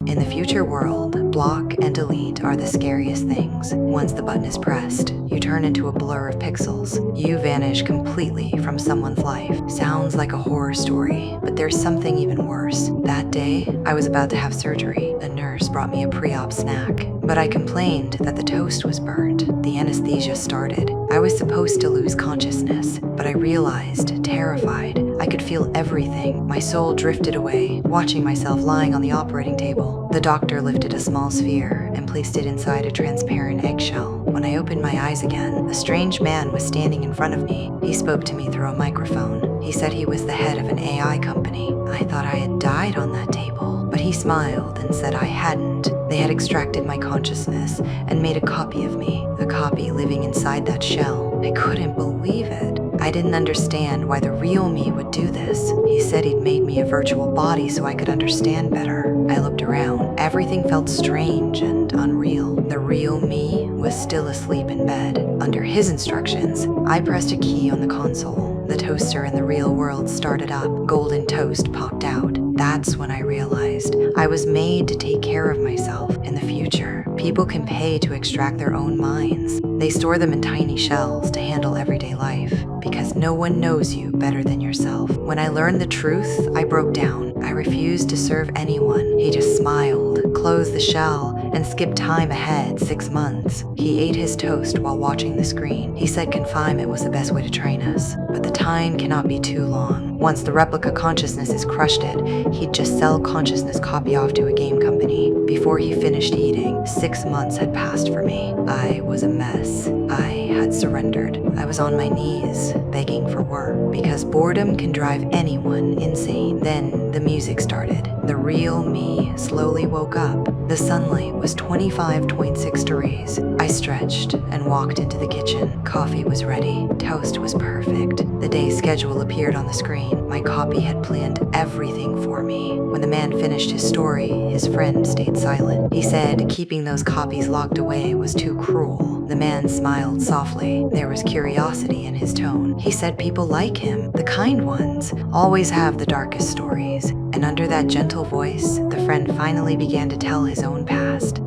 In the future world, block and delete are the scariest things. Once the button is pressed, you turn into a blur of pixels. You vanish completely from someone's life. Sounds like a horror story, but there's something even worse. That day, I was about to have surgery. A nurse brought me a pre-op snack, but I complained that the toast was burned. The anesthesia started. I was supposed to lose consciousness, but I realized, terrified, I could feel everything. My soul drifted away, watching myself lying on the operating table. The doctor lifted a small sphere and placed it inside a transparent eggshell. When I opened my eyes again, a strange man was standing in front of me. He spoke to me through a microphone. He said he was the head of an AI company. I thought I had died on that table, but he smiled and said I hadn't. They had extracted my consciousness and made a copy of me, a copy living inside that shell. I couldn't believe it. I didn't understand why the real me would do this. He said he'd made me a virtual body so I could understand better. I looked around. Everything felt strange and unreal. The real me was still asleep in bed. Under his instructions, I pressed a key on the console. The toaster in the real world started up. Golden toast popped out. That's when I realized I was made to take care of myself. In the future, people can pay to extract their own minds. They store them in tiny shells to handle everyday life, because no one knows you better than yourself. When I learned the truth, I broke down. I refused to serve anyone. He just smiled, closed the shell, and skipped time ahead 6 months. He ate his toast while watching the screen. He said confinement was the best way to train us, but the time cannot be too long. Once the replica consciousness is crushed he'd just sell consciousness copy off to a game company. Before he finished eating, 6 months had passed for me. I was a mess. I had surrendered. I was on my knees, begging for work, because boredom can drive anyone insane. Then the music started. The real me slowly woke up. The sunlight was 25.6 degrees. I stretched and walked into the kitchen. Coffee was ready. Toast was perfect. The day's schedule appeared on the screen. My copy had planned everything for me. When the man finished his story, his friend stayed silent. He said keeping those copies locked away was too cruel. The man smiled softly. There was curiosity in his tone. He said people like him, the kind ones, always have the darkest stories. And under that gentle voice, the friend finally began to tell his own past.